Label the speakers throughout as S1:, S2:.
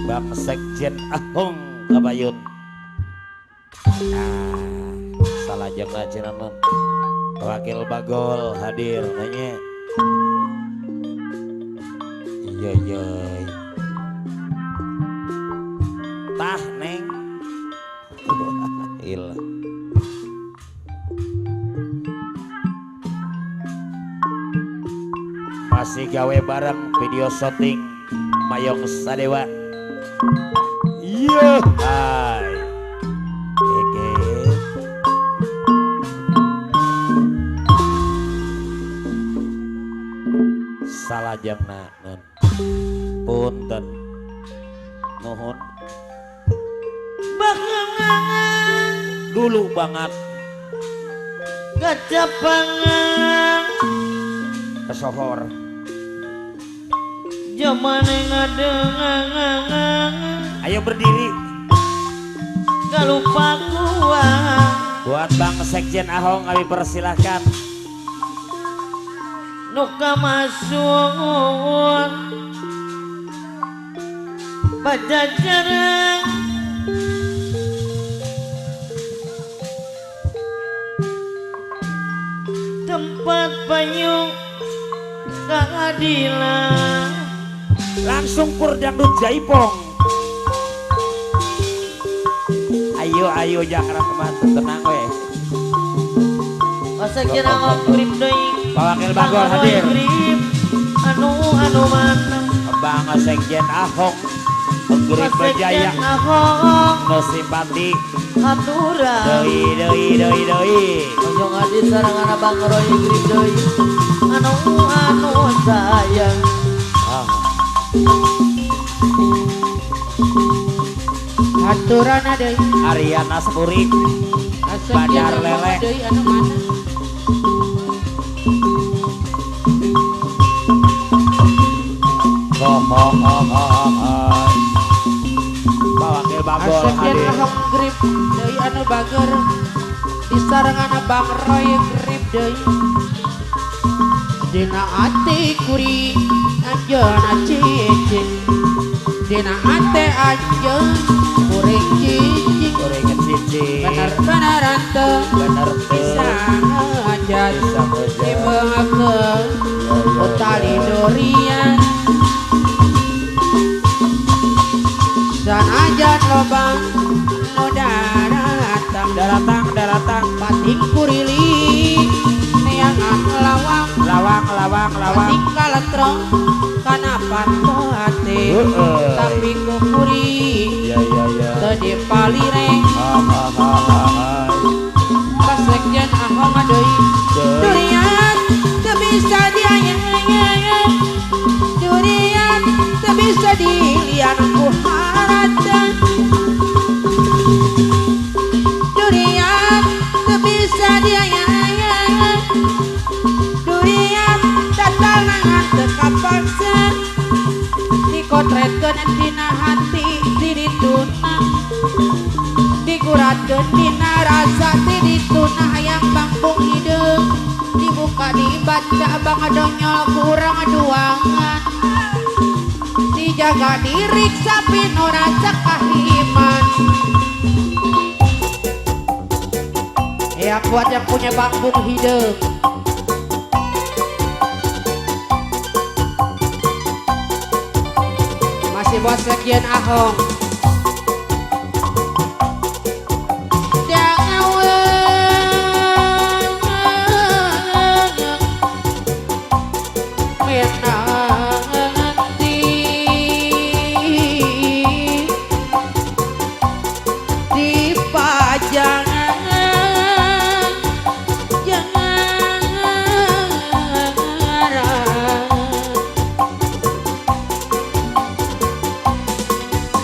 S1: Bang Sekjen Ahong Kabayun. Salah jangan cinamun. Wakil Bagol hadir nanya. Iya iya. Tah neng. Ilah. Masih gawe bareng video shooting Mayong Sadewa. Iya. Hai. Oke. Salah jangna nun. Punten. Nuhun.
S2: Bakangan
S1: Dulu banget
S2: kacapangan
S1: kesohor.
S2: zaman yang ada
S1: Ayo berdiri.
S2: gak lupa kuat
S1: Buat Bang Sekjen Ahong kami persilahkan.
S2: nuka masuk pajajaran tempat payung keadilan
S1: Langsung pur dangdut jaipong. Ayo jangan teman tenang weh.
S2: masa kira ngogrip deui
S1: Pak Wakil Bagol hadir.
S2: grip anu mana
S1: Bang Sekjen Ahong Grip Berjaya
S2: ahong
S1: no simpati
S2: aturan
S1: doi
S2: ojong adi sarangan abang roy grip deui anu sayang aturan deui
S1: Ariana Sepuri Badar Lele
S2: deui anu mana
S1: Pak Wakil Bagol
S2: Asekian
S1: hadir.
S2: ahong grip deui anu bager di sarangan abang roy grip deui dina ati kuring anjeunna cicing dina ate anjeun kuring cicing
S1: Goreng cici
S2: bener-beneran teu
S1: bener
S2: bisa ngajat
S1: Bisa ngajat.
S2: dibeungakeun ku tali durian sanajan lobang nu daratang pating kurili neangan lawang pating kaletrong kana panto hate tapi ku kuring
S1: ya
S2: teu dipalireng Sekjen ahong deui durian teu bisa dianyang durian teu bisa dilian ku harata durian teu bisa dianyang durian datal nangan teu kapaksa dikotretkeun dina hati dituna diguratkeun dina rasa dituna hayang bangkung hideung dibuka dibaca bang donyol kurang duangan dijaga diriksa pinu rasa kahiman ya buat yang punya bangkung hideung masih buat Sekjen Ahong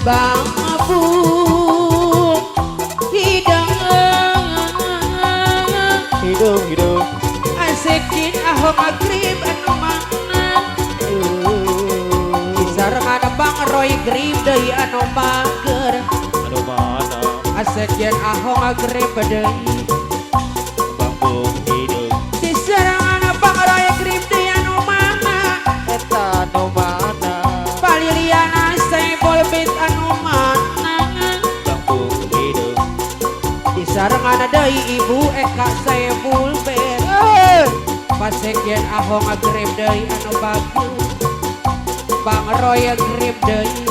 S2: Bang Abu hidung Sekjen Ahong agrib anu mana sarangan Bang Roy grib deui anu bager
S1: aduh mana
S2: Sekjen Ahong agrib deui
S1: bangkung hidup
S2: di sarangan Bang Roy grib deui anu mana eta deui ibu Eka Saiful Ben pasekjen Ahong agrib deui anu bagus Bang Roy agrib deui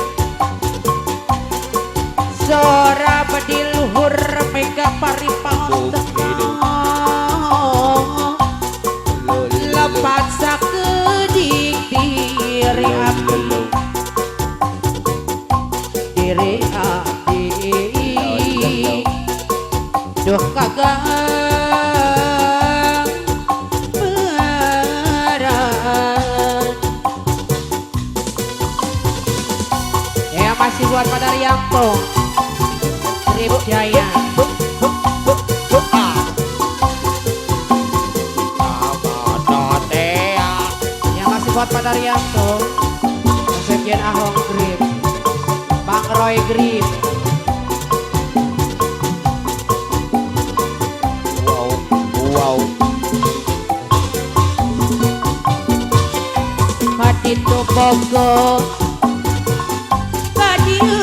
S2: Sora bedi luhur Mega Paripang lepat sakedik diri abdi duh kagang berat ya masih buat pada Rianto Trip Jaya yang masih buat pada Rianto Sekjen Ahong Grip Bang Roy Grip
S1: wow
S2: Kaditu Bogo Kadiu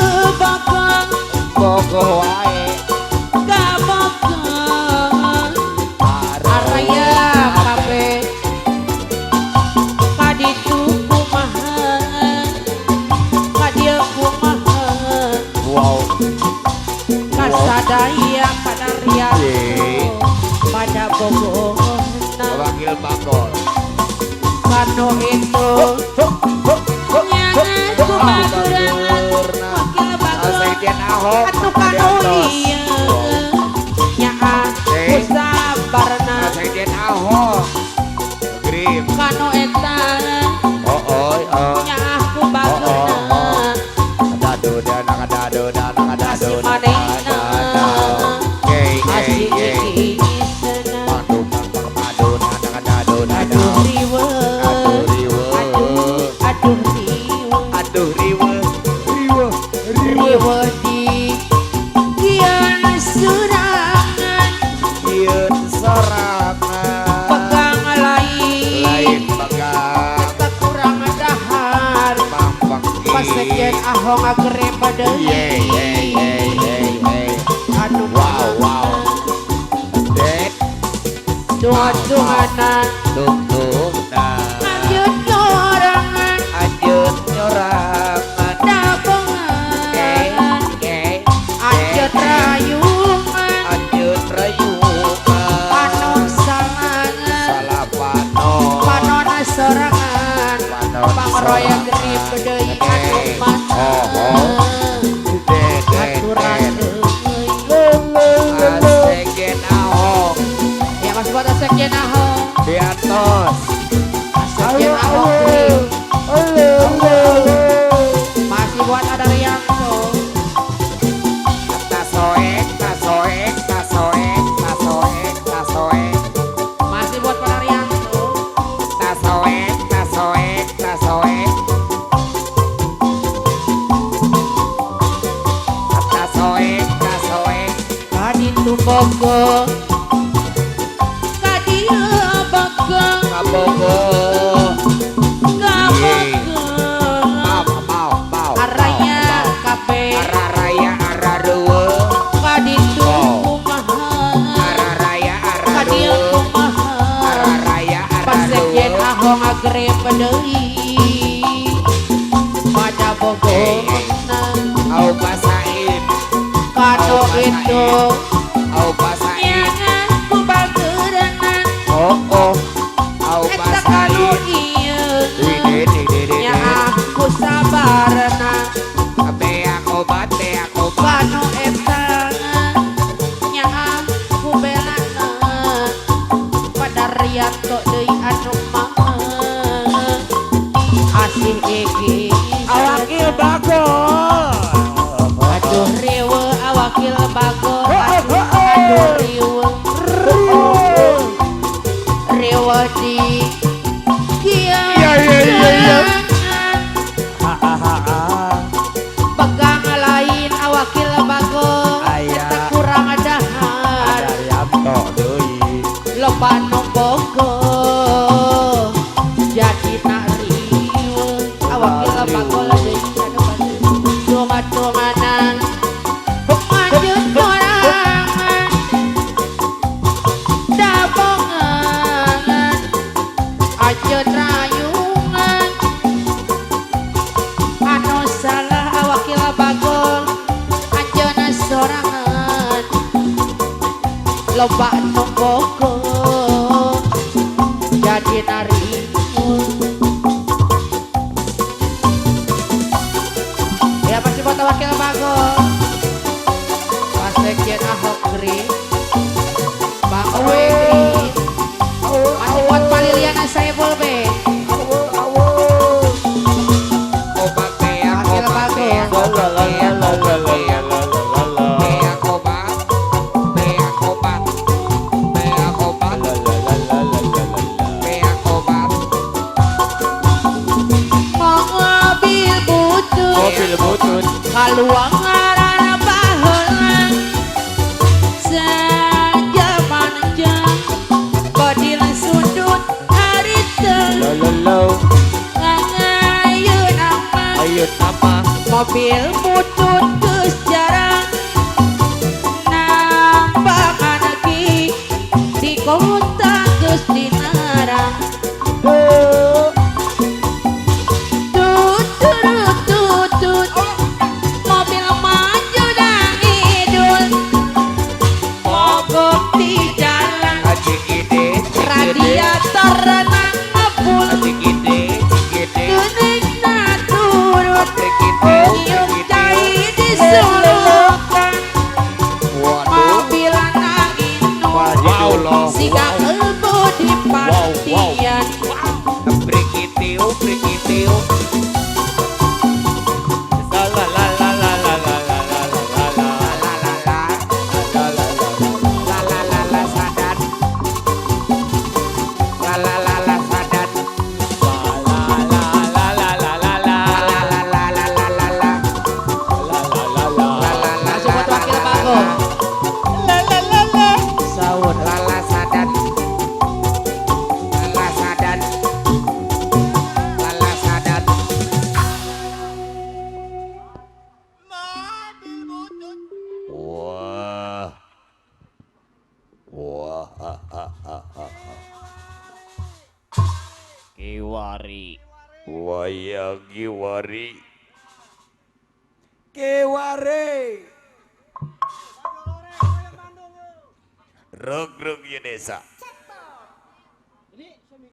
S2: Bogo
S1: wae
S2: Kabogo Araya Kabe Kaditu Kumaha Kadiu Kumaha
S1: wow
S2: Kasadaya Kadaria pada Bogo
S1: wakil bakol
S2: Kano itu nyanyi kumagurangan wakil Bogo
S1: Sekjen Ahong
S2: Atu kano iya nyaa kusabarna
S1: Sekjen Ahong Grip
S2: kano eta nyaa kubaguna kasih manehna kasih ikisna aduh riwe riwe di kian surangan pegang lain tak kurang dahar pasekjen Ahong agrib deui anu
S1: wow
S2: doa-doana lanjut nyorangan dabangan anjut rayungan panon salangan panon sorangan Bang Roy agrib deui anu mata aturan deui
S1: Sekjen Ahong
S2: ya masih buat Sekjen Ahong
S1: Biatos
S2: Sekjen Ahong masih buat ada Rianto
S1: tasoek
S2: masih buat pada Rianto
S1: tasoek
S2: Kaditu Bogo Kadiu Bogo
S1: kabogo
S2: Kabogo Araya Kabe
S1: araraya araruwe
S2: Kaditu Kumaha Kadiu Kumaha
S1: araraya
S2: Pasekjen Ahong agrib deui pada Bogo
S1: au basain
S2: kano itu
S1: au basain
S2: nyangan kubageuranan
S1: au
S2: eta kanu
S1: basain
S2: ieu nya aku sabarna
S1: beak obat
S2: kanu eta nya aku belana pada Rianto deui anu mah asih iki
S1: awakil bagol
S2: aduh riwe awakil bagol aduh riwe riwe di kian pegang lain awakil bagol eta kurang dahar loba nu bogo jadi nak riwe awakil bagol deui anu loba nu bogor jadi narimun. Ya pasti foto wakil bagus Pasekjen Ahok Green Bang Owe Green masih buat Paliliana saya Bolbe wakil bagus mobil butut kaluang ngarana baheula sajaman jam kodil sudut harita ngayun nama mobil butut geus jarang nambahan lagi di kota geus dinarang mobil maju dan idul mogok di jalan radiator renang ngepul geuning naturut nyium cai di solokan mobil nangin siga kelbu di partian
S1: Kiwari
S3: Wayang Kiwari Kiwari Rog Yunesa